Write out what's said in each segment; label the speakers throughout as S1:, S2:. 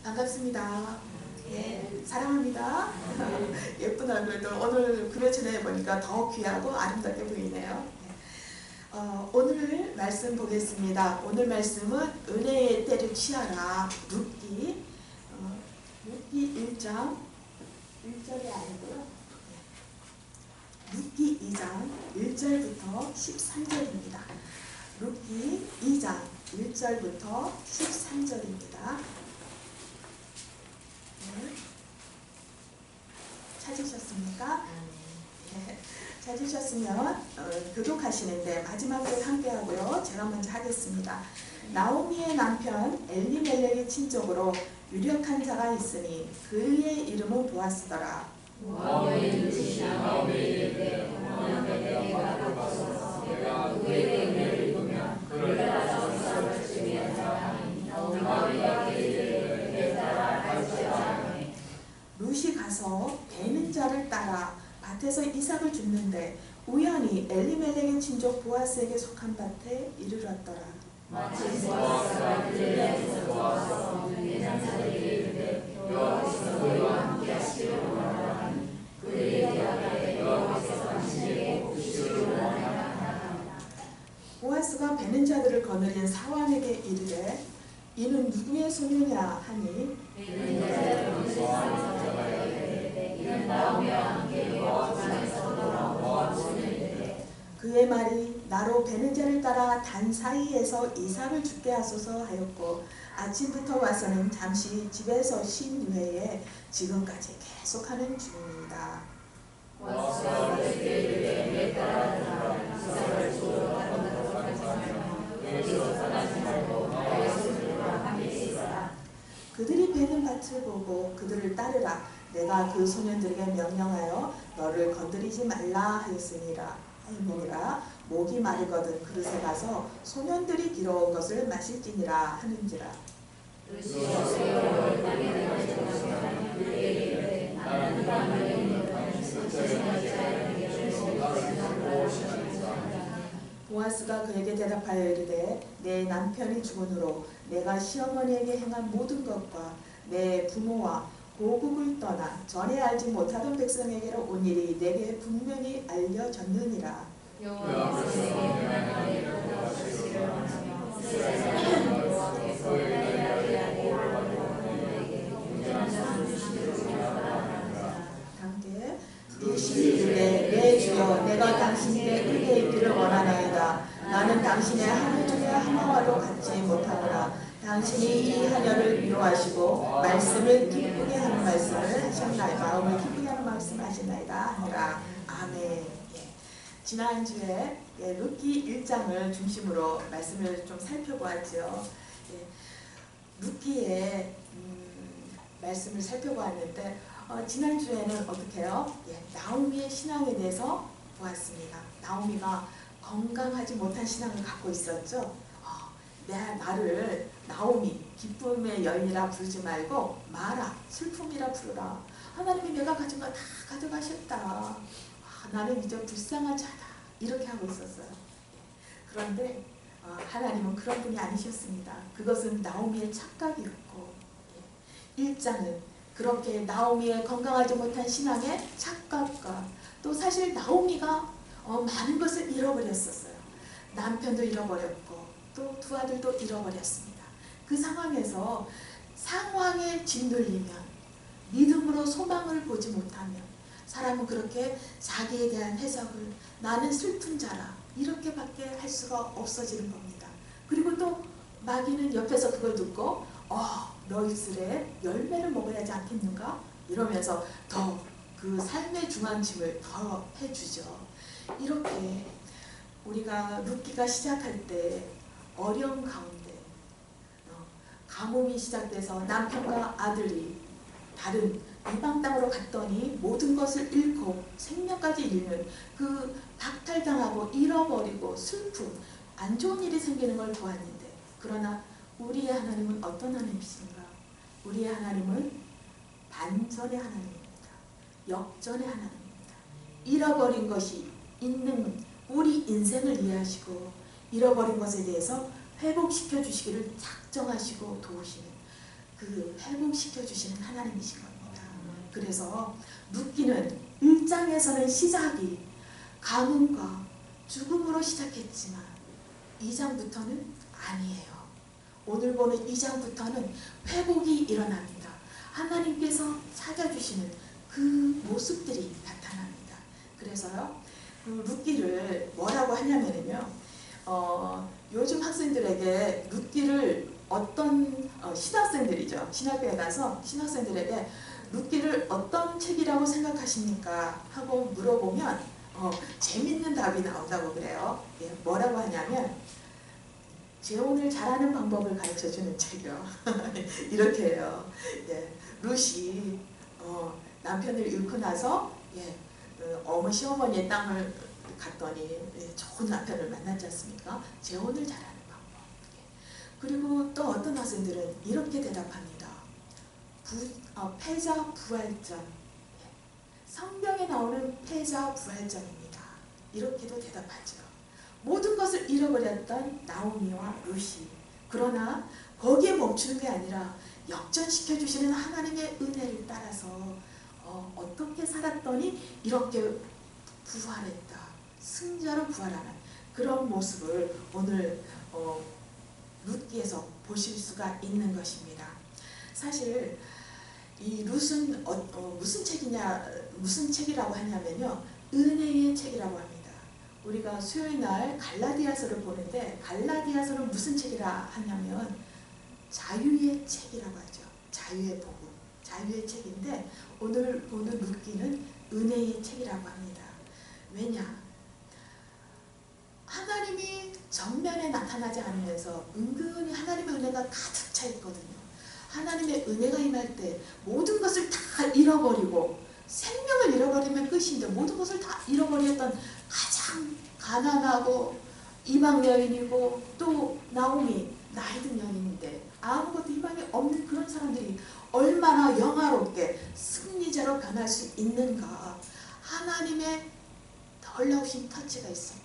S1: 반갑습니다. 예, 사랑합니다. 예쁜 얼굴도 오늘 금요일에 보니까 더 귀하고 아름답게 보이네요. 오늘 말씀 보겠습니다. 오늘 말씀은 은혜의 때를 취하라. 룻기 1장 1절이 아니고요. 룻기 2장 1절부터 13절입니다. 룻기 2장 1절부터 13절입니다. 찾으셨습니까? 네. 찾으셨으면 교독하시는데 마지막으로 함께 하고요. 제가 먼저 하겠습니다. 나오미의 남편 엘리멜렉의 친족으로 유력한 자가 있으니 그의 이름은 보아스더라. 룻이 가서 베는 자를 따라 밭에서 이삭을 줍는데 우연히 엘리멜렉의 친족 보아스에게 속한 밭에 이르렀더라. 보아스가 베는 자들을 거느린 사환에게 이르되 이는 누구의 소녀냐 하니 그의 말이 나로 베는 자를 따라 단 사이에서 이삭을 죽게 하소서 하였고 아침부터 와서는 잠시 집에서 쉰 후에 지금까지 계속하는 중입니다. 그들이 베는 밭을 보고 그들을 따르라. 내가 그 소년들에게 명령하여 너를 건드리지 말라 하였으니라. 목이 마르거든 그릇에 가서 소년들이 길어온 것을 마실지니라 하는지라. 보아스가 그에게 대답하여 이르되 내 남편이 죽은후로 내가 시어머니에게 행한 모든 것과 내 부모와 고국을 떠나 전에 알지 못하던 백성에게로 온 일이 내게 분명히 알려졌느니라. 함께 룻이 이르되 내 주여 내가 당신께 은혜 있기를 원하나이다. 나는 당신의 하늘 중에 하나와도 같지 못하노라. 당신이 이 하녀를 위로하시고 말씀을 기쁘게 하는 말씀을 하셨나이다. 마음을 기쁘게 하는 말씀을 하셨나이다 하니라. 아멘. 지난주에 룻기 1장을 중심으로 말씀을 좀 살펴보았죠. 룻기의 말씀을 살펴보았는데 지난주에는 어떻게 해요? 나오미의 신앙에 대해서 보았습니다. 나오미가 건강하지 못한 신앙을 갖고 있었죠. 내 말을 나오미 기쁨의 여인이라 부르지 말고 마라 슬픔이라 부르라. 하나님이 내가 가진 거 다 가져가셨다. 나는 이제 불쌍한 자다. 이렇게 하고 있었어요. 그런데 하나님은 그런 분이 아니셨습니다. 그것은 나오미의 착각이었고 1장은 그렇게 나오미의 건강하지 못한 신앙의 착각과 또 사실 나오미가 많은 것을 잃어버렸었어요. 남편도 잃어버렸고 또 두 아들도 잃어버렸습니다. 그 상황에서 상황에 짓눌리면 믿음으로 소망을 보지 못하면 사람은 그렇게 자기에 대한 해석을 나는 슬픈 자라 이렇게밖에 할 수가 없어지는 겁니다. 그리고 또 마귀는 옆에서 그걸 듣고 너 입술에 열매를 먹어야지 않겠는가? 이러면서 더 그 삶의 중앙짐을 더 해주죠. 이렇게 우리가 룻기가 시작할 때 어려운 가운데 가뭄이 시작돼서 남편과 아들이 다른 이방 땅으로 갔더니 모든 것을 잃고 생명까지 잃는 그 박탈당하고 잃어버리고 슬픔 안 좋은 일이 생기는 걸 보았는데 그러나 우리의 하나님은 어떤 하나님이신가? 우리의 하나님은 반전의 하나님입니다. 역전의 하나님입니다. 잃어버린 것이 있는 우리 인생을 이해하시고 잃어버린 것에 대해서 회복시켜 주시기를 작정하시고 도우시는 그 그 회복시켜 주시는 하나님이신 겁니다. 그래서 룻기는 1장에서는 시작이 가뭄과 죽음으로 시작했지만 2장부터는 아니에요. 오늘 보는 2장부터는 회복이 일어납니다. 하나님께서 찾아주시는 그 모습들이 나타납니다. 그래서요, 룻기를 뭐라고 하냐면요, 요즘 학생들에게 룻기를 어떤 신학생들이죠. 신학교에 가서 신학생들에게 룻기를 어떤 책이라고 생각하십니까? 하고 물어보면 재밌는 답이 나온다고 그래요. 예, 뭐라고 하냐면 재혼을 잘하는 방법을 가르쳐주는 책이요. 이렇게 해요. 예, 룻이 남편을 잃고 나서 시어머니의 땅을 갔더니 좋은 남편을 만났지 않습니까? 재혼을 잘하는 방법. 그리고 또 어떤 학생들은 이렇게 대답합니다. 패자 부활전. 성경에 나오는 패자 부활전입니다. 이렇게도 대답하죠. 모든 것을 잃어버렸던 나오미와 룻이, 그러나 거기에 멈추는 게 아니라 역전시켜 주시는 하나님의 은혜를 따라서 어떻게 살았더니 이렇게 부활했다, 승자로 부활하는 그런 모습을 오늘 룻기에서 보실 수가 있는 것입니다. 사실 이 룻은 무슨 책이라고 하냐면요, 은혜의 책이라고 합니다. 우리가 수요일 날 갈라디아서를 보는데 갈라디아서는 무슨 책이라 하냐면 자유의 책이라고 하죠. 자유의 복음, 자유의 책인데 오늘 보는 룻기는 은혜의 책이라고 합니다. 왜냐? 하나님이 정면에 나타나지 않으면서 은근히 하나님의 은혜가 가득 차 있거든요. 하나님의 은혜가 임할 때 모든 것을 다 잃어버리고 생명을 잃어버리면 끝인데 모든 것을 다 잃어버렸던 가장 가난하고 이방 여인이고 또 나오미 나이 든 여인인데 아무것도 희망이 없는 그런 사람들이 얼마나 영화롭게 승리자로 변할 수 있는가. 하나님의 놀라우신 터치가 있을 때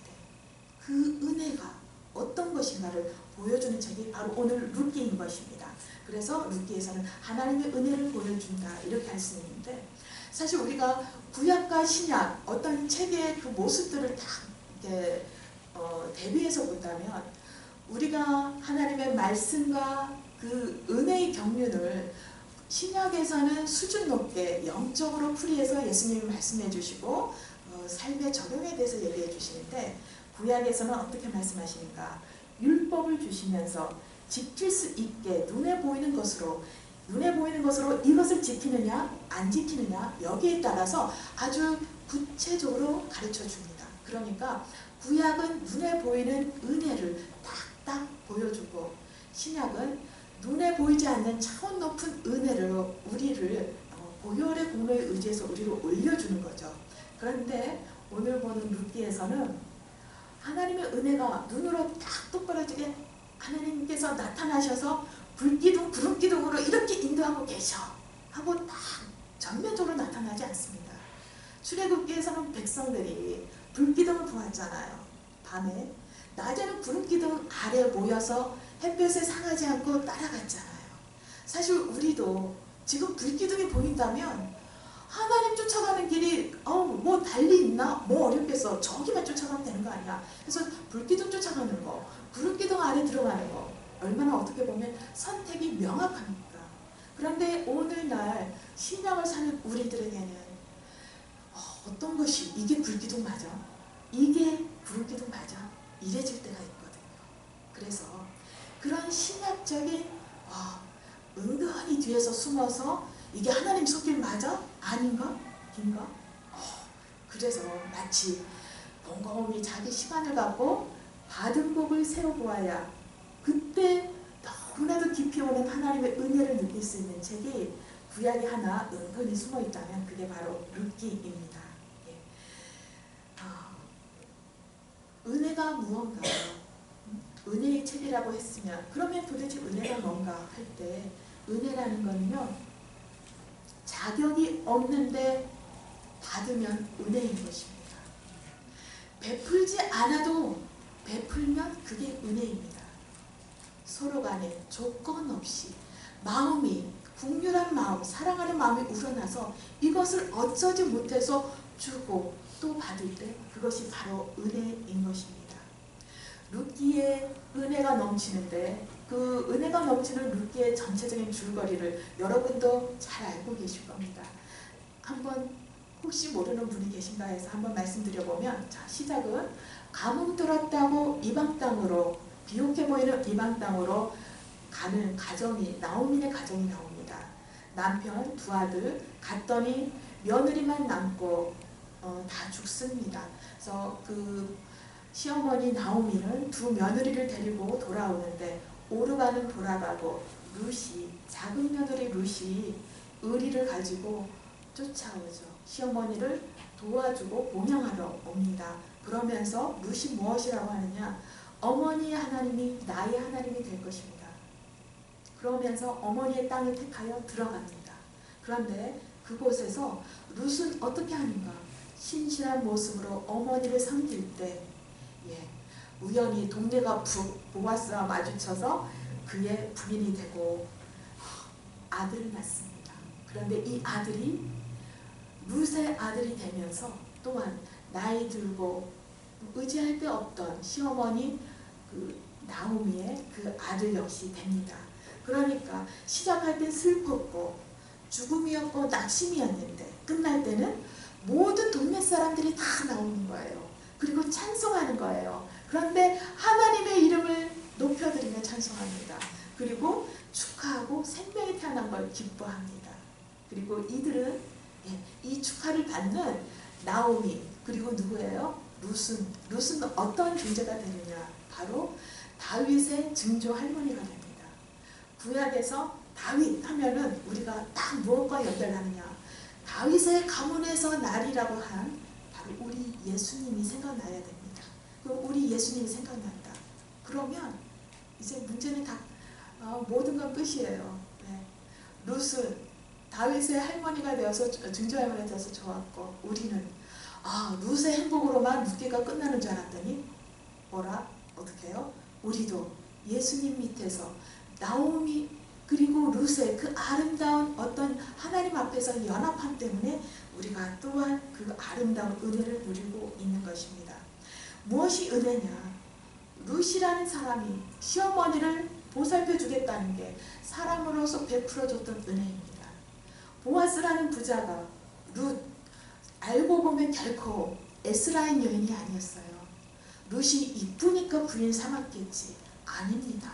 S1: 그 은혜가 어떤 것인가를 보여주는 책이 바로 오늘 룻기인 것입니다. 그래서 룻기에서는 하나님의 은혜를 보여준다 이렇게 할 수 있는데, 사실 우리가 구약과 신약 어떤 책의 그 모습들을 다 이렇게 대비해서 본다면 우리가 하나님의 말씀과 그 은혜의 경륜을 신약에서는 수준 높게 영적으로 풀이해서 예수님이 말씀해 주시고 삶의 적용에 대해서 얘기해 주시는데, 구약에서는 어떻게 말씀하시는가? 율법을 주시면서 지킬 수 있게 눈에 보이는 것으로 이것을 지키느냐 안 지키느냐 여기에 따라서 아주 구체적으로 가르쳐 줍니다. 그러니까 구약은 눈에 보이는 은혜를 딱딱 보여주고 신약은 눈에 보이지 않는 차원 높은 은혜를 우리를 보혈의 공로에 의지해서 우리를 올려주는 거죠. 그런데 오늘 보는 룻기에서는 하나님의 은혜가 눈으로 딱 똑바로지게 하나님께서 나타나셔서 불기둥 구름기둥으로 이렇게 인도하고 계셔 하고 딱 전면적으로 나타나지 않습니다. 출애굽기에서는 백성들이 불기둥을 보았잖아요. 밤에. 낮에는 구름기둥 아래 모여서 햇볕에 상하지 않고 따라갔잖아요. 사실 우리도 지금 불기둥이 보인다면 하나님 쫓아가는 길이 뭐 달리 있나? 뭐 어렵겠어. 저기만 쫓아가면 되는 거 아니야. 그래서 불기둥 쫓아가는 거, 구름기둥 아래 들어가는 거 얼마나 어떻게 보면 선택이 명확합니까? 그런데 오늘날 신앙을 사는 우리들에게는 어떤 것이 이게 불기둥 맞아? 이게 구름기둥 맞아? 이래질 때가 있거든요. 그래서 그런 신학적인 은근히 뒤에서 숨어서 이게 하나님 손길 맞아? 아닌가? 긴가? 그래서 마치 곰곰이 자기 시간을 갖고 받은 복을 세워보아야 그때 너무나도 깊이 오는 하나님의 은혜를 느낄 수 있는 책이 구약이 하나 은근히 숨어 있다면 그게 바로 룻기입니다. 은혜가 무언가? 은혜의 책이라고 했으면 그러면 도대체 은혜가 뭔가 할 때 은혜라는 거는요, 자격이 없는데 받으면 은혜인 것입니다. 베풀지 않아도 베풀면 그게 은혜입니다. 서로 간에 조건 없이 마음이, 국률한 마음, 사랑하는 마음이 우러나서 이것을 어쩌지 못해서 주고 또 받을 때 그것이 바로 은혜인 것입니다. 룻기에 은혜가 넘치는데 그 은혜가 넘치는 룻기의 전체적인 줄거리를 여러분도 잘 알고 계실 겁니다. 한번 혹시 모르는 분이 계신가 해서 한번 말씀드려보면, 자, 시작은 가뭄 들었다고 이방 땅으로, 비옥해 보이는 이방 땅으로 가는 가정이, 나오미의 가정이 나옵니다. 남편 두 아들 갔더니 며느리만 남고 다 죽습니다. 그래서 그 시어머니 나오미는 두 며느리를 데리고 돌아오는데 오르반은 돌아가고 룻이, 작은 며느리 룻이 의리를 가지고 쫓아오죠. 시어머니를 도와주고 봉양하러 옵니다. 그러면서 룻이 무엇이라고 하느냐, 어머니의 하나님이 나의 하나님이 될 것입니다. 그러면서 어머니의 땅에 택하여 들어갑니다. 그런데 그곳에서 룻은 어떻게 하는가, 신실한 모습으로 어머니를 섬길 때 우연히 동네가 보아스와 마주쳐서 그의 부인이 되고 아들을 낳습니다. 그런데 이 아들이 룻의 아들이 되면서 또한 나이 들고 의지할 데 없던 시어머니 그 나오미의 그 아들 역시 됩니다. 그러니까 시작할 때 슬펐고 죽음이었고 낙심이었는데 끝날 때는 모든 동네 사람들이 다 나오는 거예요. 그리고 찬송하는 거예요. 그런데 하나님의 이름을 높여드리며 찬송합니다. 그리고 축하하고 생명이 태어난 걸 기뻐합니다. 그리고 이들은 이 축하를 받는 나오미, 그리고 누구예요? 룻은 어떤 존재가 되느냐, 바로 다윗의 증조 할머니가 됩니다. 구약에서 다윗 하면은 우리가 딱 무엇과 연결하느냐, 다윗의 가문에서 날이라고 한 바로 우리 예수님이 생각나야 됩니다. 그럼 우리 예수님이 생각난다. 그러면 이제 문제는 다 모든 건 끝이에요. 룻은 다윗의 할머니가 되어서, 증조 할머니가 되어서 좋았고, 우리는 룻의 행복으로만 룻기가 끝나는 줄 알았더니 어떻게 해요? 우리도 예수님 밑에서 나오미 그리고 룻의 그 아름다운 어떤 하나님 앞에서 연합함 때문에 우리가 또한 그 아름다운 은혜를 누리고 있는 것입니다. 무엇이 은혜냐? 룻이라는 사람이 시어머니를 보살펴 주겠다는 게 사람으로서 베풀어줬던 은혜입니다. 보아스라는 부자가 룻, 알고 보면 결코 에스라인 여인이 아니었어요. 룻이 이쁘니까 부인 삼았겠지. 아닙니다.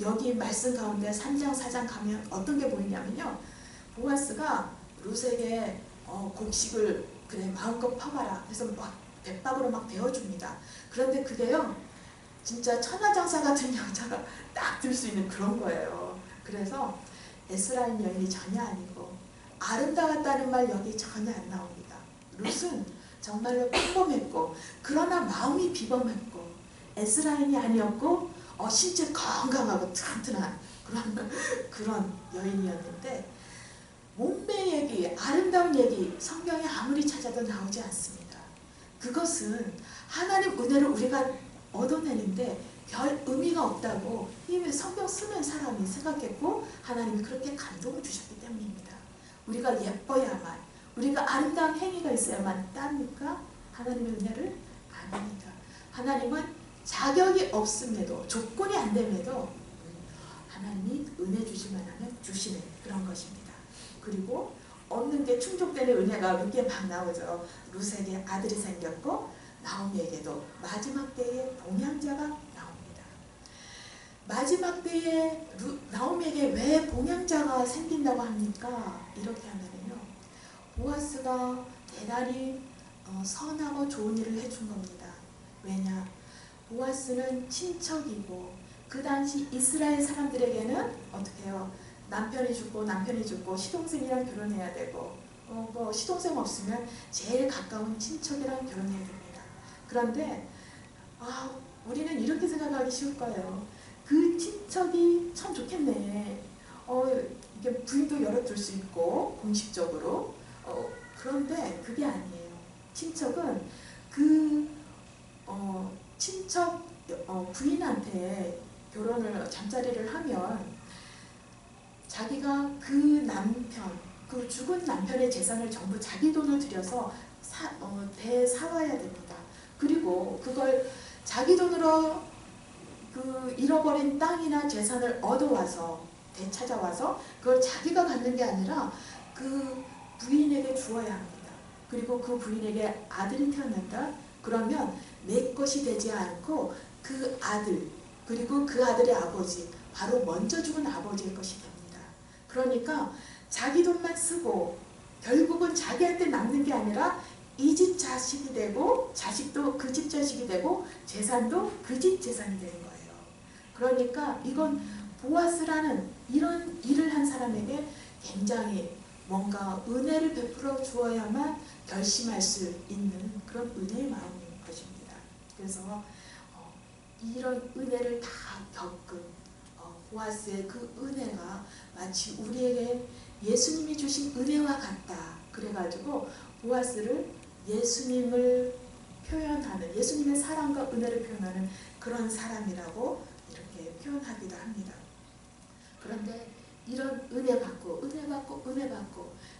S1: 여기 말씀 가운데 3장 4장 가면 어떤 게 보이냐면요, 보아스가 룻에게 곡식을 그래 마음껏 퍼가라 그래서 막 백박으로 막 베어줍니다. 그런데 그게요, 진짜 천하장사 같은 여자가 딱 들 수 있는 그런 거예요. 그래서 에스라인 여인이 전혀 아니고 아름다웠다는 말 여기 전혀 안 나옵니다. 룻은 정말로 평범했고 그러나 마음이 비범했고 에스라인이 아니었고 신체 건강하고 튼튼한 그런 여인이었는데, 몸매 얘기, 아름다운 얘기 성경에 아무리 찾아도 나오지 않습니다. 그것은 하나님 은혜를 우리가 얻어내는데 별 의미가 없다고 이 성경 쓰는 사람이 생각했고 하나님이 그렇게 감동을 주셨기 때문입니다. 우리가 예뻐야만, 우리가 아름다운 행위가 있어야만 따릅니까? 하나님의 은혜를 아닙니다. 하나님은 자격이 없음에도, 조건이 안 됨에도 하나님이 은혜 주시면 하면 주시는 그런 것입니다. 그리고 없는 게 충족되는 은혜가 룻기에 막 나오죠. 룻에게 아들이 생겼고 나오미에게도 마지막 때에 봉양자가 나옵니다. 마지막 때에 나오미에게 왜 봉양자가 생긴다고 합니까? 이렇게 하면요, 보아스가 대단히 선하고 좋은 일을 해준 겁니다. 왜냐? 보아스는 친척이고 그 당시 이스라엘 사람들에게는 어떻게 해요? 남편이 죽고 시동생이랑 결혼해야 되고 뭐 시동생 없으면 제일 가까운 친척이랑 결혼해야 됩니다. 그런데 우리는 이렇게 생각하기 쉬울 거예요. 그 친척이 참 좋겠네. 이게 부인도 열어둘 수 있고 공식적으로. 그런데 그게 아니에요. 친척은 그 친척 부인한테 결혼을 잠자리를 하면 자기가 그 남편, 그 죽은 남편의 재산을 전부 자기 돈을 들여서 되사와야 됩니다. 그리고 그걸 자기 돈으로 그 잃어버린 땅이나 재산을 얻어와서 되찾아와서 그걸 자기가 갖는 게 아니라 그 부인에게 주어야 합니다. 그리고 그 부인에게 아들이 태어난다? 그러면 내 것이 되지 않고 그 아들, 그리고 그 아들의 아버지, 바로 먼저 죽은 아버지의 것이 됩니다. 그러니까 자기 돈만 쓰고 결국은 자기한테 남는 게 아니라 이 집 자식이 되고 자식도 그 집 자식이 되고 재산도 그 집 재산이 되는 거예요. 그러니까 이건 보아스라는 이런 일을 한 사람에게 굉장히 뭔가 은혜를 베풀어 주어야만 결심할 수 있는 그런 은혜의 마음인 것입니다. 그래서 이런 은혜를 다 겪은 보아스의 그 은혜가 마치 우리에게 예수님이 주신 은혜와 같다. 그래가지고 보아스를 예수님을 표현하는, 예수님의 사랑과 은혜를 표현하는 그런 사람이라고 이렇게 표현하기도 합니다. 그런데 이런 은혜 받고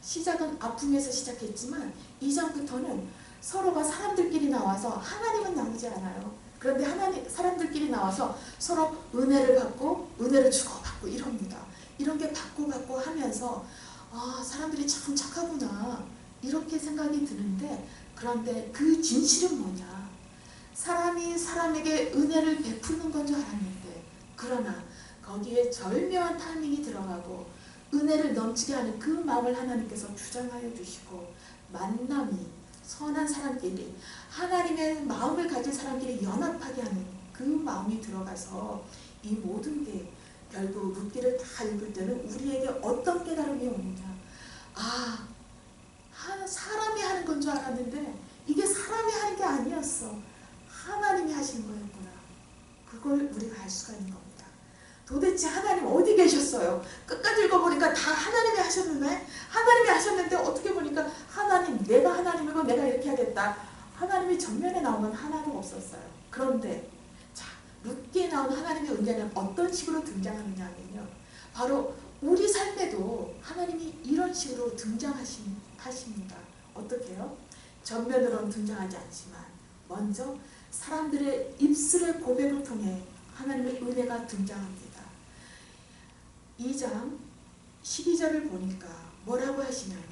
S1: 시작은 아픔에서 시작했지만 이전부터는 서로가 사람들끼리 나와서 하나님은 나오지 않아요. 그런데 사람들끼리 나와서 서로 은혜를 받고 은혜를 주고받고 이럽니다. 이런 게 받고 하면서 사람들이 참 착하구나 이렇게 생각이 드는데, 그런데 그 진실은 뭐냐? 사람이 사람에게 은혜를 베푸는 건 줄 알았는데, 그러나 거기에 절묘한 타이밍이 들어가고 은혜를 넘치게 하는 그 마음을 하나님께서 주장하여 주시고, 만남이 선한 사람끼리 하나님의 마음을 가진 사람끼리 연합하게 하는 그 마음이 들어가서 이 모든 게 결국 룻기를 다 읽을 때는 우리에게 어떤 깨달음이 오느냐? 사람이 하는 건 줄 알았는데 이게 사람이 하는 게 아니었어. 하나님이 하신 거였구나. 그걸 우리가 알 수가 있는 겁니다. 도대체 하나님 어디 계셨어요? 끝까지 읽어보니까 다 하나님이 하셨는데, 하나님이 하셨는데 어떻게 보니까 하나님, 내가 하나님이고 내가 이렇게 하겠다. 하나님이 전면에 나오면 하나도 없었어요. 그런데 자, 룻기에 나온 하나님의 은혜는 어떤 식으로 등장하느냐 하면요, 바로 우리 삶에도 하나님이 이런 식으로 등장하십니다. 어떻게 해요? 전면으로는 등장하지 않지만 먼저 사람들의 입술의 고백을 통해 하나님의 은혜가 등장합니다. 2장 12절을 보니까 뭐라고 하시냐면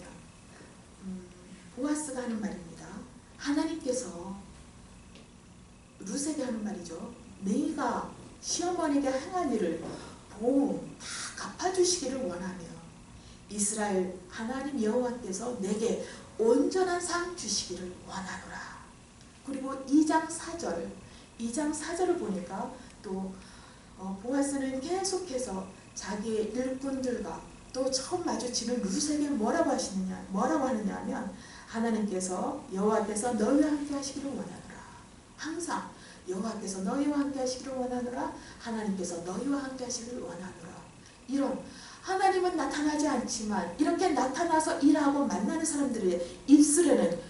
S1: 보아스가 하는 말입니다. 하나님께서 룻에게 하는 말이죠. 네가 시어머니에게 행한 일을 보응 다 갚아주시기를 원하며 이스라엘 하나님 여호와께서 내게 온전한 상 주시기를 원하노라. 그리고 2장 4절을 보니까 또 보아스는 계속해서 자기의 일꾼들과 또 처음 마주치는 룻에게 뭐라고 하느냐 하면 하나님께서 여호와께서 너희와 함께 하시기를 원하노라. 항상 여호와께서 너희와 함께 하시기를 원하노라. 하나님께서 너희와 함께 하시기를 원하노라. 이런 하나님은 나타나지 않지만 이렇게 나타나서 일하고 만나는 사람들의 입술에는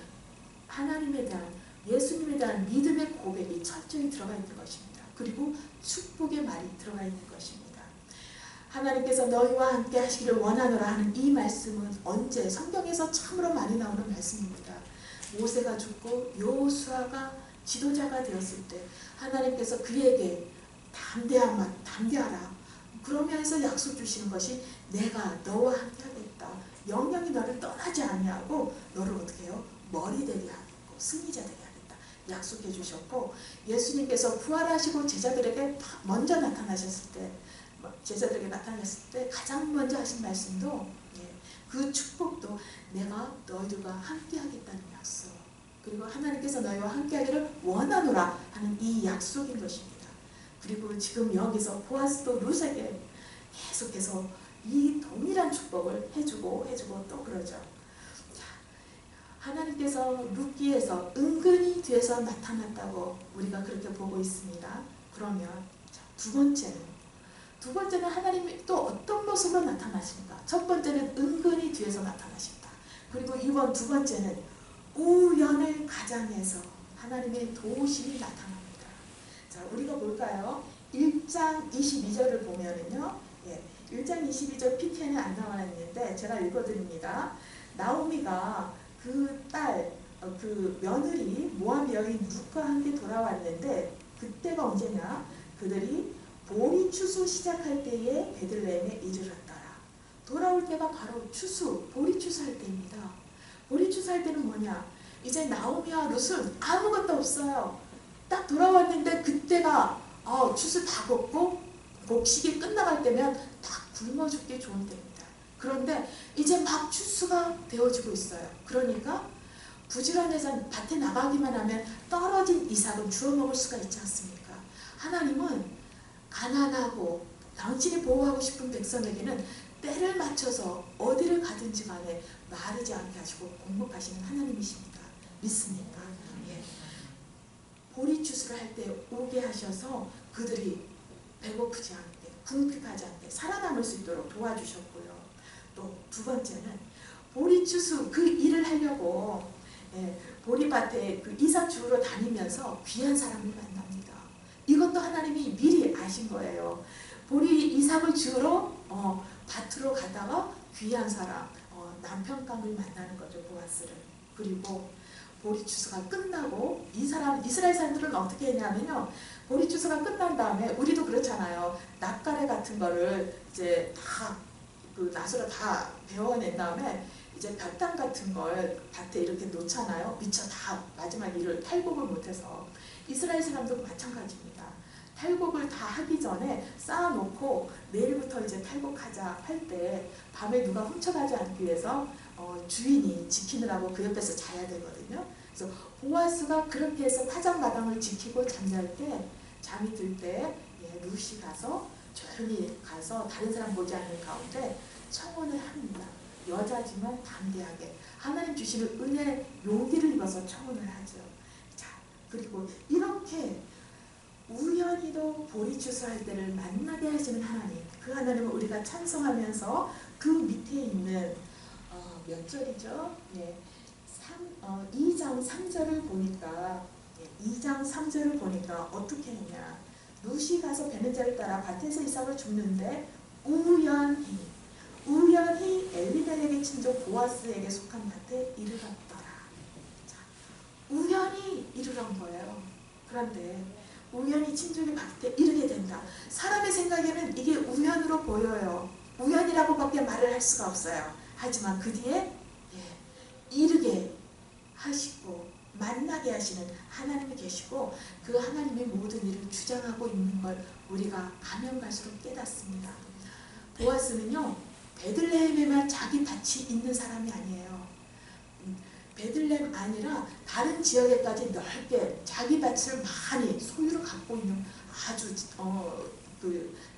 S1: 하나님에 대한, 예수님에 대한 믿음의 고백이 철저히 들어가 있는 것입니다. 그리고 축복의 말이 들어가 있는 것입니다. 하나님께서 너희와 함께 하시기를 원하노라 하는 이 말씀은 언제? 성경에서 참으로 많이 나오는 말씀입니다. 모세가 죽고 여호수아가 지도자가 되었을 때 하나님께서 그에게 담대하라 그러면서 약속 주시는 것이 내가 너와 함께 하겠다. 영영이 너를 떠나지 아니하고 너를 어떻게 해요? 머리 되게 하겠고 승리자 되게 하겠다. 약속해 주셨고, 예수님께서 부활하시고 제자들에게 먼저 나타나셨을 때 가장 먼저 하신 말씀도 그 축복도 내가 너희들과 함께 하겠다는 약속, 그리고 하나님께서 너희와 함께 하기를 원하노라 하는 이 약속인 것입니다. 그리고 지금 여기서 보아스도 룻에게 계속해서 이 동일한 축복을 해주고 또 그러죠. 자, 하나님께서 룻기에서 은근히 뒤에서 나타났다고 우리가 그렇게 보고 있습니다. 그러면 두 번째는 하나님이 또 어떤 모습으로 나타나십니까? 첫 번째는 은근히 뒤에서 나타나십니다. 그리고 이번 두 번째는 우연의 가장에서 하나님의 도우심이 나타납니다. 자, 우리가 볼까요? 1장 22절을 보면은요, 1장 22절 PTN에 안 나와 있는데 제가 읽어드립니다. 나오미가 그 딸, 그 며느리 모압 여인 룻과 함께 돌아왔는데 그때가 언제냐? 그들이 보리 추수 시작할 때에 베들레헴에 이르렀더라. 돌아올 때가 바로 추수, 보리 추수할 때입니다. 보리 추수할 때는 뭐냐? 이제 나오미와 룻은 아무것도 없어요. 딱 돌아왔는데 그때가 추수 다 걷고 곡식이 끝나갈 때면 딱 굶어 죽기 좋은 때입니다. 그런데 이제 막 추수가 되어지고 있어요. 그러니까 부지런해서 밭에 나가기만 하면 떨어진 이삭은 주워 먹을 수가 있지 않습니까? 하나님은 가난하고 당신이 보호하고 싶은 백성에게는 때를 맞춰서 어디를 가든지 간에 마르지 않게 하시고 공급하시는 하나님이십니다. 믿습니까? 예. 보리 추수를 할 때 오게 하셔서 그들이 배고프지 않게 궁핍하지 않게 살아남을 수 있도록 도와주셨고요. 또 두 번째는 보리 추수 그 일을 하려고 보리밭에 그 이삭 주우러 다니면서 귀한 사람을 만납니다. 이것도 하나님이 미리 아신 거예요. 보리 이삭을 주우러 밭으로 가다가 귀한 사람 남편감을 만나는 거죠. 보아스를. 그리고 보리 추수가 끝나고 이스라엘 사람들은 어떻게 했냐면요. 보리 추수가 끝난 다음에 우리도 그렇잖아요. 낫가래 같은 거를 이제 다 그 낫으로 다 베어낸 다음에 이제 볕땅 같은 걸 밭에 이렇게 놓잖아요. 미처 다 마지막 일을 탈곡을 못해서. 이스라엘 사람도 마찬가지입니다. 탈곡을 다 하기 전에 쌓아놓고 내일부터 이제 탈곡하자 할 때 밤에 누가 훔쳐가지 않기 위해서 주인이 지키느라고 그 옆에서 자야 되거든요. 그래서 보아스가 그렇게 해서 파장마당을 지키고 잠잘 때 잠이 들 때 룻이 가서 조용히 가서 다른 사람 보지 않는 가운데 청혼을 합니다. 여자지만 담대하게 하나님 주시는 은혜 용기를 입어서 청혼을 하죠. 자, 그리고 이렇게 우연히도 보리 추수할 때를 만나게 하시는 하나님, 그 하나님을 우리가 찬송하면서 그 밑에 있는 몇 절이죠? 2장 3절을 보니까 2장 3절을 보니까 어떻게 했냐? 룻이 가서 베는 자를 따라 밭에서 이삭을 줍는데 우연히 엘리멜렉의 친족 보아스에게 속한 밭에 이르렀더라. 자, 우연히 이르런 거예요. 그런데 우연히 친족의 밭에 이르게 된다. 사람의 생각에는 이게 우연으로 보여요. 우연이라고밖에 말을 할 수가 없어요. 하지만 그 뒤에 이르게 하시고 만나게 하시는 하나님이 계시고 그 하나님이 모든 일을 주장하고 있는 걸 우리가 가면 갈수록 깨닫습니다. 보아스는요, 베들레헴에만 자기 밭이 있는 사람이 아니에요. 베들레헴 아니라 다른 지역에까지 넓게 자기 밭을 많이 소유로 갖고 있는 아주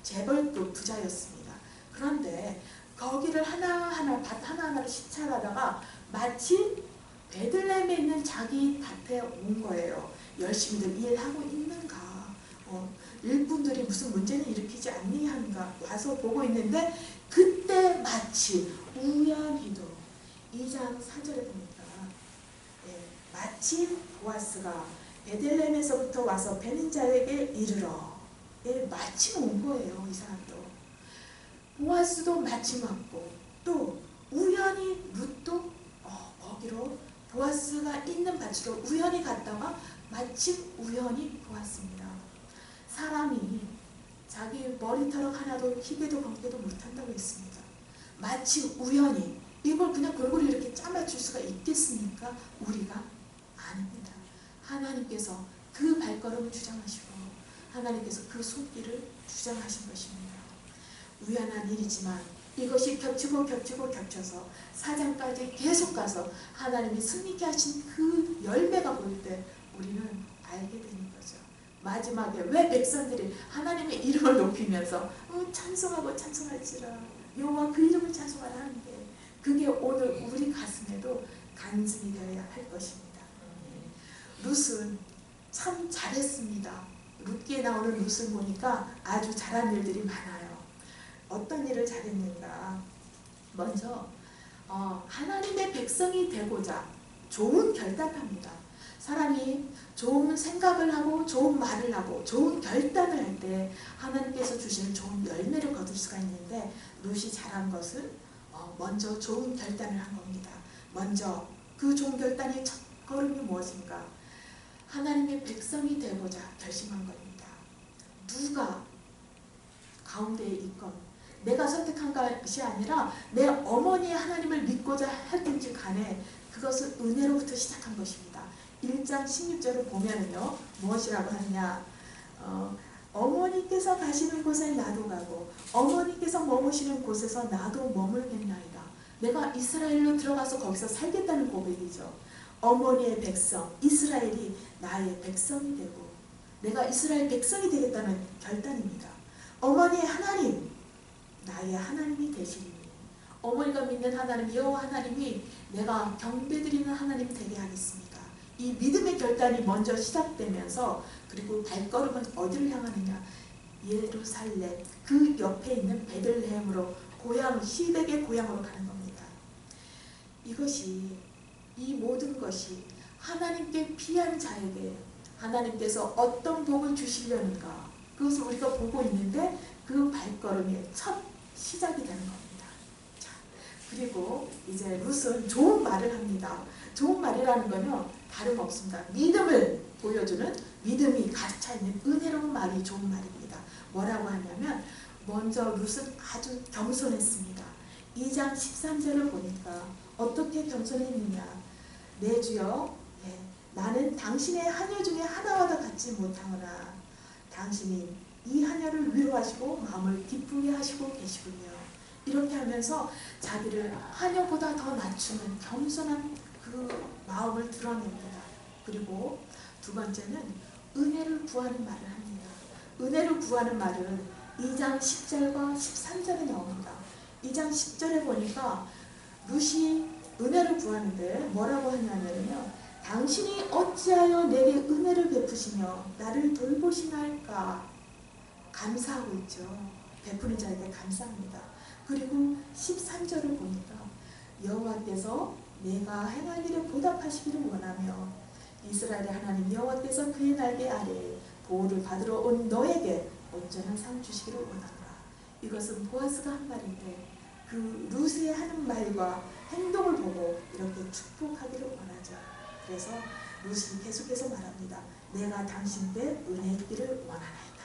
S1: 재벌급 부자였습니다. 그런데 거기를 하나하나 밭 하나하나를 시찰하다가 마치 베들레헴에 있는 자기 밭에 온 거예요. 열심히들 일하고 있는가? 일꾼들이 무슨 문제는 일으키지 않니 하는가? 와서 보고 있는데 그때 마치 우연히도 2장 4절에 보니까 마침 보아스가 베들레헴에서부터 와서 베는 자에게 이르러 마침 온 거예요. 이 사람도. 보아스도 마침 왔고 또 우연히 룻도 거기로 보아스가 있는 밭으로 우연히 갔다가 마침 우연히 보았습니다. 사람이 자기 머리털 하나도 희게도 검게도 못한다고 했습니다. 마침 우연히 이걸 그냥 골고루 이렇게 짜맞출 수가 있겠습니까? 우리가 아닙니다. 하나님께서 그 발걸음을 주장하시고 하나님께서 그 손길을 주장하신 것입니다. 우연한 일이지만 이것이 겹쳐서 4장까지 계속 가서 하나님이 승리케 하신 그 열매가 보일 때 우리는 알게 되는 거죠. 마지막에 왜 백성들이 하나님의 이름을 높이면서 찬송할지라 여호와 그 이름을 찬송하라 하는데 그게 오늘 우리 가슴에도 간증이 되어야 할 것입니다. 룻은 참 잘했습니다. 룻기에 나오는 룻을 보니까 아주 잘한 일들이 많아요. 어떤 일을 잘했는가? 먼저 하나님의 백성이 되고자 좋은 결단합니다. 사람이 좋은 생각을 하고 좋은 말을 하고 좋은 결단을 할 때 하나님께서 주시는 좋은 열매를 거둘 수가 있는데 룻이 잘한 것은 먼저 좋은 결단을 한 겁니다. 먼저 그 좋은 결단의 첫 걸음이 무엇인가? 하나님의 백성이 되고자 결심한 겁니다. 누가 가운데에 있건 내가 선택한 것이 아니라 내 어머니의 하나님을 믿고자 했든지 간에 그것은 은혜로부터 시작한 것입니다. 1장 16절을 보면은요, 무엇이라고 하느냐, 어머니께서 가시는 곳에 나도 가고 어머니께서 머무시는 곳에서 나도 머물겠나이다. 내가 이스라엘로 들어가서 거기서 살겠다는 고백이죠. 어머니의 백성 이스라엘이 나의 백성이 되고 내가 이스라엘 백성이 되겠다는 결단입니다. 어머니의 하나님 나의 하나님이 되시니 어머니가 믿는 하나님 여호와 하나님이 내가 경배드리는 하나님 되게 하겠습니다. 이 믿음의 결단이 먼저 시작되면서 그리고 발걸음은 어디를 향하느냐, 예루살렘 그 옆에 있는 베들레헴으로 고향 시댁의 고향으로 가는 겁니다. 이것이 이 모든 것이 하나님께 피한 자에게 하나님께서 어떤 복을 주시려는가 그것을 우리가 보고 있는데 그 발걸음의 첫 시작이 되는 겁니다. 자, 그리고 이제 룻은 좋은 말을 합니다. 좋은 말이라는 건요 다름없습니다. 믿음을 보여주는 믿음이 가득 차 있는 은혜로운 말이 좋은 말입니다. 뭐라고 하냐면 먼저 룻은 아주 겸손했습니다. 2장 13절을 보니까 어떻게 겸손했느냐, 내 주여 나는 당신의 하녀 중에 하나와도 같지 못하거나 당신이 이 하녀를 위로하시고 마음을 기쁘게 하시고 계시군요. 이렇게 하면서 자기를 하녀보다 더 낮추는 겸손한 그 마음을 드러냅니다. 그리고 두 번째는 은혜를 구하는 말을 합니다. 은혜를 구하는 말은 2장 10절과 13절에 나옵니다. 2장 10절에 보니까 룻이 은혜를 구하는데 뭐라고 하냐면요, 당신이 어찌하여 내게 은혜를 베푸시며 나를 돌보시나이까 감사하고 있죠. 베푸는 자에게 감사합니다. 그리고 13절을 보니까 여호와께서 내가 행한 일에 보답하시기를 원하며 이스라엘의 하나님 여호와께서 그의 날개 아래에 보호를 받으러 온 너에게 온전한 상 주시기를 원하노라. 이것은 보아스가 한 말인데 그 룻의 하는 말과 행동을 보고 이렇게 축복하기를 원하죠. 그래서 룻이 계속해서 말합니다. 내가 당신께 은혜 있기를 원하나이다.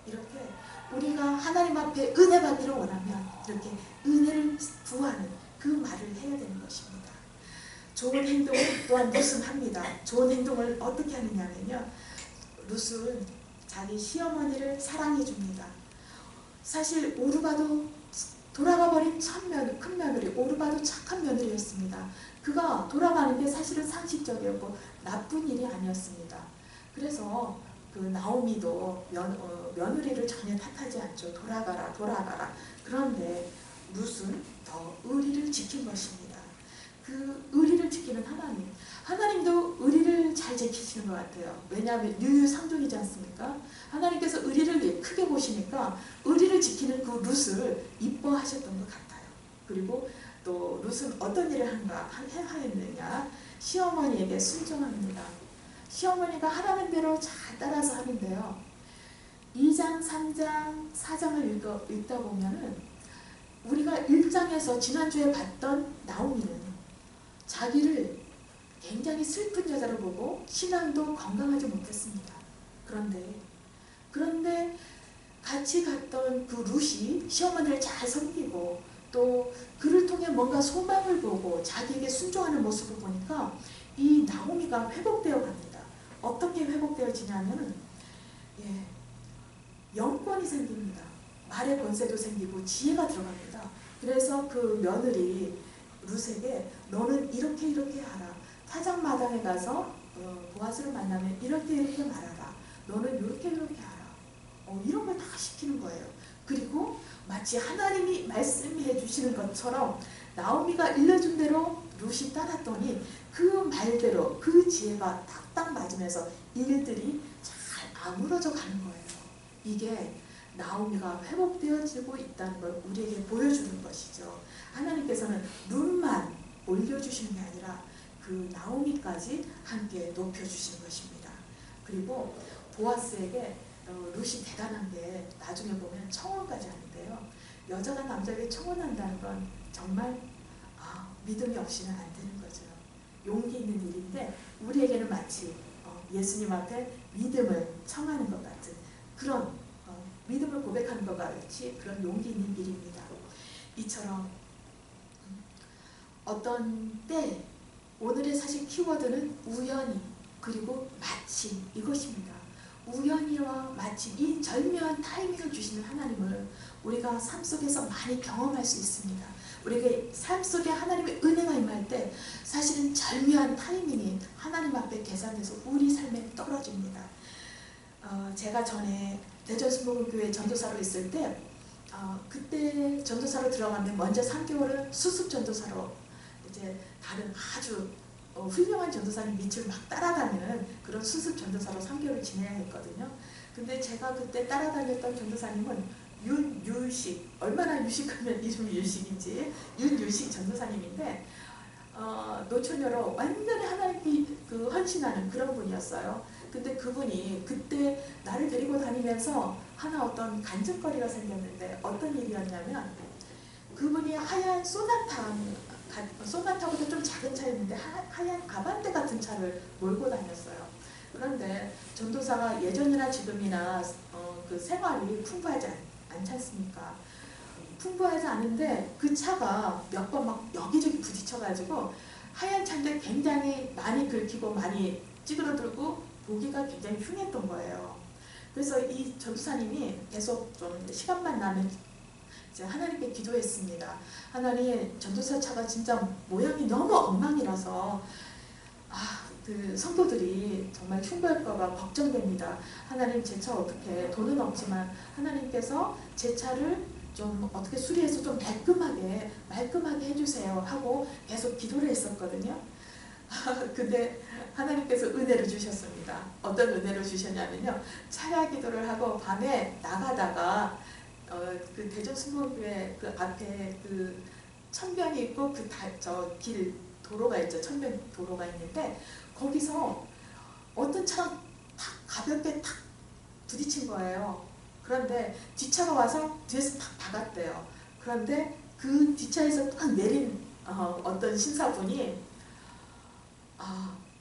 S1: 이렇게 우리가 하나님 앞에 은혜 받기를 원하면 이렇게 은혜를 구하는 그 말을 해야 되는 것입니다. 좋은 행동을 또한 룻은 합니다. 좋은 행동을 어떻게 하느냐면요, 룻은 자기 시어머니를 사랑해 줍니다. 사실 오르바도 돌아가 버린 큰 며느리, 오르바도 착한 며느리였습니다. 그가 돌아가는 게 사실은 상식적이었고 나쁜 일이 아니었습니다. 그래서 그 나오미도 며느리를 전혀 탓하지 않죠. 돌아가라 돌아가라. 그런데 룻은 더 의리를 지킨 것입니다. 그 의리를 지키는 하나님, 하나님도 의리를 잘 지키시는 것 같아요. 왜냐하면 유유상종이지 않습니까? 하나님께서 의리를 크게 보시니까 의리를 지키는 그 룻을 이뻐하셨던 것 같아요. 그리고 또 룻은 어떤 일을 하였느냐, 시어머니에게 순종합니다. 시어머니가 하라는 대로 잘 따라서 하는데요, 2장, 3장, 4장을 읽다 보면은 우리가 1장에서 지난주에 봤던 나오미는 자기를 굉장히 슬픈 여자로 보고 신앙도 건강하지 못했습니다. 그런데 같이 갔던 그 룻이 시어머니를 잘 섬기고 또 그를 통해 뭔가 소망을 보고 자기에게 순종하는 모습을 보니까 이 나오미가 회복되어 갑니다. 어떻게 회복되어지냐면 영권이 생깁니다. 말의 권세도 생기고 지혜가 들어갑니다. 그래서 그 며느리 룻에게 너는 이렇게 하라. 타작마당에 가서 보아스를 만나면 이렇게 말하라. 너는 이렇게 하라. 이런 걸 다 시키는 거예요. 그리고 마치 하나님이 말씀해 주시는 것처럼 나오미가 일러준 대로 룻이 따랐더니 그 말대로 그 지혜가 딱딱 맞으면서 일들이 잘 아물어져 가는 거예요. 이게 나오미가 회복되어지고 있다는 걸 우리에게 보여주는 것이죠. 하나님께서는 룻만 올려주시는 게 아니라 그 나오미까지 함께 높여주시는 것입니다. 그리고 보아스에게 룻이 대단한 게 나중에 보면 청혼까지 하는데요. 여자가 남자에게 청혼한다는 건 정말 믿음이 없이는 안 되는 거죠. 용기 있는 일인데 우리에게는 마치 예수님 앞에 믿음을 청하는 것 같은 그런 믿음을 고백하는 것 같이 그런 용기 있는 일입니다. 이처럼 어떤 때 오늘의 사실 키워드는 우연히 그리고 마침 이것입니다. 우연히와 마침 이 절묘한 타이밍을 주시는 하나님을 우리가 삶 속에서 많이 경험할 수 있습니다. 우리가 삶 속에 하나님의 은혜가 임할 때 사실은 절묘한 타이밍이 하나님 앞에 계산돼서 우리 삶에 떨어집니다. 제가 전에 대전순복음교회 전도사로 있을 때 그때 전도사로 들어가면 먼저 3개월은 수습 전도사로 이제 다른 아주 훌륭한 전도사님 밑을 막 따라다니는 그런 수습 전도사로 3개월을 지내야 했거든요. 근데 제가 그때 따라다녔던 전도사님은 윤유식, 얼마나 유식하면 이름이 유식인지 윤유식 전도사님인데 노처녀로 완전히 하나님께 헌신하는 그런 분이었어요. 근데 그분이 그때 나를 데리고 다니면서 하나 어떤 간증거리가 생겼는데 어떤 일이었냐면 그분이 하얀 소나타보다 좀 작은 차였는데 하얀 아반떼 같은 차를 몰고 다녔어요. 그런데 전도사가 예전이나 지금이나 그 생활이 풍부하지 않지 않습니까? 풍부하지 않은데 그 차가 몇 번 막 여기저기 부딪혀가지고 하얀 차인데 굉장히 많이 긁히고 많이 찌그러들고 보기가 굉장히 흉했던 거예요. 그래서 이 전도사님이 계속 좀 시간만 나면 이제 하나님께 기도했습니다. 하나님, 전도사 차가 진짜 모양이 너무 엉망이라서 그 성도들이 정말 흉볼까봐 걱정됩니다. 하나님, 제 차 어떻게, 돈은 없지만 하나님께서 제 차를 좀 어떻게 수리해서 좀 말끔하게 해주세요 하고 계속 기도를 했었거든요. 근데 하나님께서 은혜를 주셨습니다. 어떤 은혜를 주셨냐면요, 차야 기도를 하고 밤에 나가다가 그 대전순복음교회 그 앞에 그 천변이 있고 저 길 도로가 있죠. 천변 도로가 있는데 거기서 어떤 차랑 탁 가볍게 탁 부딪힌 거예요. 그런데 뒷차가 와서 뒤에서 탁 박았대요. 그런데 그 뒷차에서 딱 내린 어떤 신사분이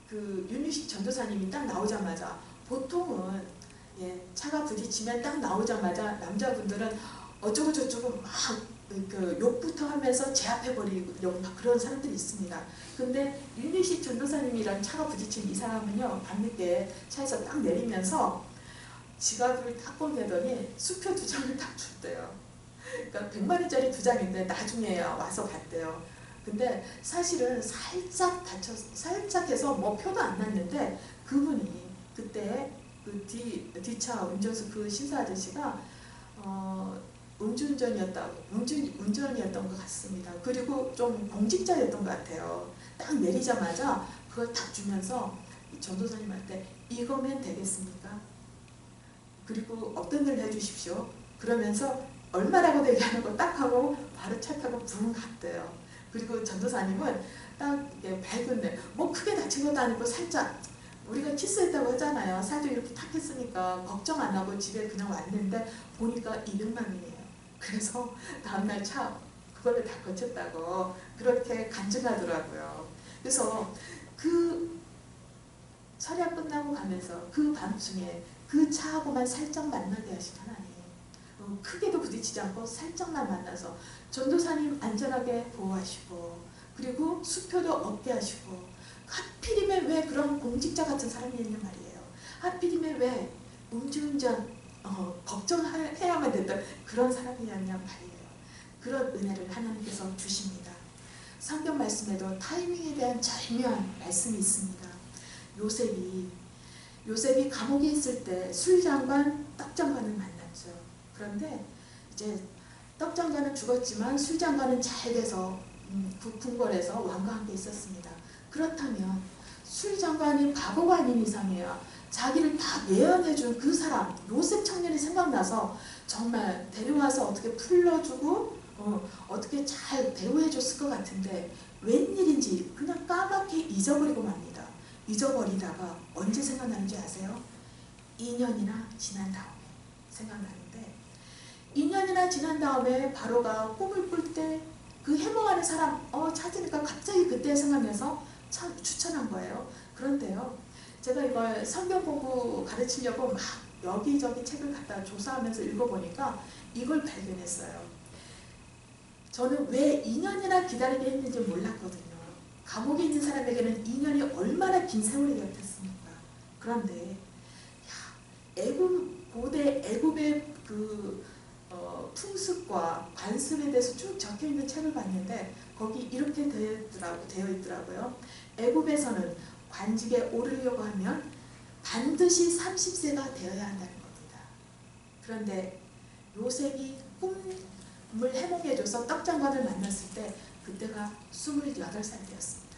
S1: 그 윤유식 전도사님이 딱 나오자마자 보통은 차가 부딪히면 딱 나오자마자 남자분들은 어쩌고 저쩌고 막 그 욕부터 하면서 제압해버리려고 막 그런 사람들이 있습니다. 근데 윤유식 전도사님이랑 차가 부딪힌 이 사람은요, 밤늦게 차에서 딱 내리면서 지갑을 딱 꺼내더니 수표 2장을 딱 줬대요. 그러니까 100만 원짜리 2장인데 나중에 와서 봤대요. 근데 사실은 살짝 해서 뭐 표도 안 났는데 그분이 그때 그 뒷차 운전수 그 신사 아저씨가 음주운전이었던 것 같습니다. 그리고 좀 공직자였던 것 같아요. 딱 내리자마자 그걸 딱 주면서 전도사님한테 이거면 되겠습니까? 그리고 어떤 일 해주십시오. 그러면서 얼마라고 얘기하는 거 딱 하고 바로 차 타고 붕 갔대요. 그리고 전도사님은 딱 밝은데 뭐 크게 다친 것도 아니고 살짝 우리가 키스했다고 하잖아요. 살도 이렇게 탁 했으니까 걱정 안 하고 집에 그냥 왔는데 보니까 200만 원이에요. 그래서 다음날 차 그걸로 다 고쳤다고 그렇게 간증하더라고요. 그래서 그 설약 끝나고 가면서 그 밤중에 그 차하고만 살짝 만나게 하신 하나님, 크게도 부딪히지 않고 살짝만 만나서 전도사님 안전하게 보호하시고 그리고 수표도 없게 하시고 하필이면 왜 그런 공직자 같은 사람이 있는 말이에요. 하필이면 왜 음주운전 걱정해야만 됐던 그런 사람이었냐 말이에요. 그런 은혜를 하나님께서 주십니다. 성경 말씀에도 타이밍에 대한 절묘한 말씀이 있습니다. 요셉이 감옥에 있을 때 술장관, 떡장관을 만났죠. 그런데 이제 떡장관은 죽었지만 술장관은 잘 돼서 궁궐에서 왕과 함께 있었습니다. 그렇다면 술장관이 바보가 아닌 이상이야. 자기를 다 예언해준 그 사람 요셉 청년이 생각나서 정말 데려와서 어떻게 풀러주고 어떻게 잘 대우해줬을 것 같은데 웬일인지 그냥 까맣게 잊어버리고 맙니다. 잊어버리다가 언제 생각나는지 아세요? 2년이나 지난 다음에 생각나는데, 2년이나 지난 다음에 바로가 꿈을 꿀 때 그 해몽하는 사람 찾으니까 갑자기 그때 생각나서 참 추천한 거예요. 그런데요, 제가 이걸 성경 공부 가르치려고 막 여기저기 책을 갖다 조사하면서 읽어보니까 이걸 발견했어요. 저는 왜 2년이나 기다리게 했는지 몰랐거든요. 감옥에 있는 사람에게는 2년이 얼마나 긴 세월이 같았습니까? 그런데 고대 애굽의 풍습과 관습에 대해서 쭉 적혀있는 책을 봤는데 거기 이렇게 되어 있더라고요. 애굽에서는 관직에 오르려고 하면 반드시 30세가 되어야 한다는 겁니다. 그런데 요셉이 꿈을 해몽해줘서 떡장관을 만났을 때 그때가 28살 되었습니다.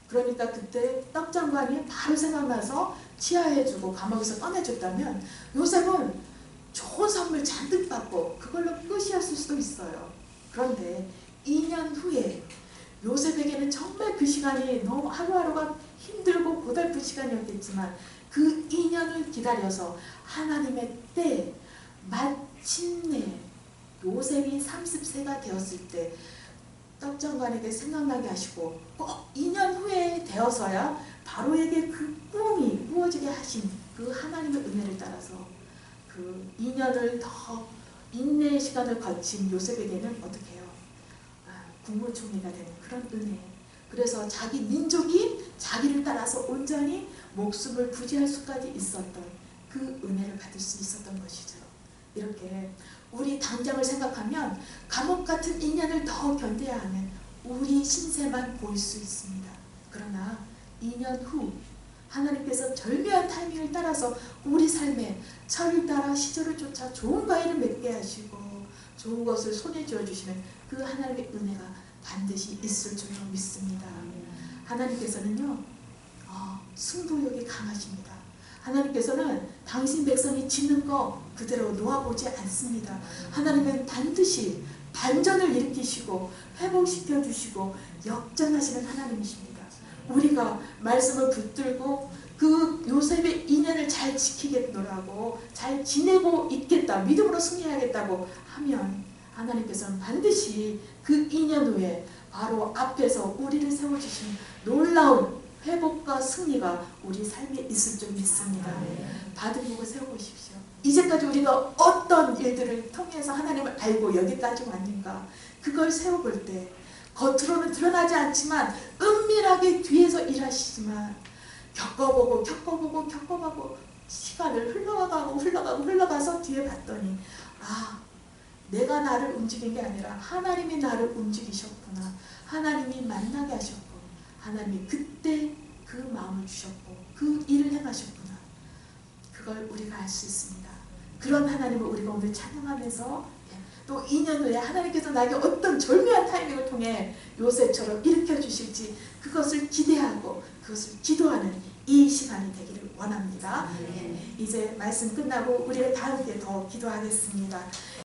S1: 그러니까 그때 떡장관이 바로 생각나서 치하해주고 감옥에서 꺼내줬다면 요셉은 좋은 선물 잔뜩 받고 그걸로 끝이었을 수도 있어요. 그런데 2년 후에 요셉에게는 정말 그 시간이 너무 하루하루가 힘들고 고달픈 시간이었겠지만 그 2년을 기다려서 하나님의 때에 마침내 요셉이 30세가 되었을 때 떡장관에게 생각나게 하시고 꼭 2년 후에 되어서야 바로에게 그 꿈이 이루어지게 하신 그 하나님의 은혜를 따라서 그 2년을 더 인내의 시간을 거친 요셉에게는 어떻게 해요? 국무총리가 되는 그런 은혜. 그래서 자기 민족이 자기를 따라서 온전히 목숨을 부지할 수까지 있었던 그 은혜를 받을 수 있었던 것이죠. 이렇게 우리 당장을 생각하면 감옥 같은 2년을 더 견뎌야 하는 우리 신세만 보일 수 있습니다. 그러나 2년 후 하나님께서 절묘한 타이밍을 따라서 우리 삶에 철을 따라 시절을 쫓아 좋은 과일을 맺게 하시고 좋은 것을 손에 쥐어주시는 그 하나님의 은혜가 반드시 있을 줄로 믿습니다. 하나님께서는요 승부욕이 강하십니다. 하나님께서는 당신 백성이 짓는 거 그대로 놓아보지 않습니다. 하나님은 반드시 반전을 일으키시고 회복시켜 주시고 역전하시는 하나님이십니다. 우리가 말씀을 붙들고 그 요셉의 인연을 잘 지키겠노라고 잘 지내고 있겠다, 믿음으로 승리하겠다고 하면 하나님께서는 반드시 그 인연 후에 바로 앞에서 우리를 세워주신 놀라운 회복과 승리가 우리 삶에 있을 줄 믿습니다. 다들 보고 세워보십시오. 이제까지 우리가 어떤 일들을 통해서 하나님을 알고 여기까지 왔는가, 그걸 세워볼 때 겉으로는 드러나지 않지만 은밀하게 뒤에서 일하시지만 겪어보고 시간을 흘러가서 뒤에 봤더니 내가 나를 움직인 게 아니라 하나님이 나를 움직이셨구나. 하나님이 만나게 하셨고 하나님이 그때 그 마음을 주셨고 그 일을 행하셨구나. 그걸 우리가 알 수 있습니다. 그런 하나님을 우리가 오늘 찬양하면서 또 2년 후에 하나님께서 나에게 어떤 절묘한 타이밍을 통해 요셉처럼 일으켜 주실지 그것을 기대하고 그것을 기도하는 이 시간이 되기를 원합니다. 이제 말씀 끝나고 우리가 다 함께 더 기도하겠습니다.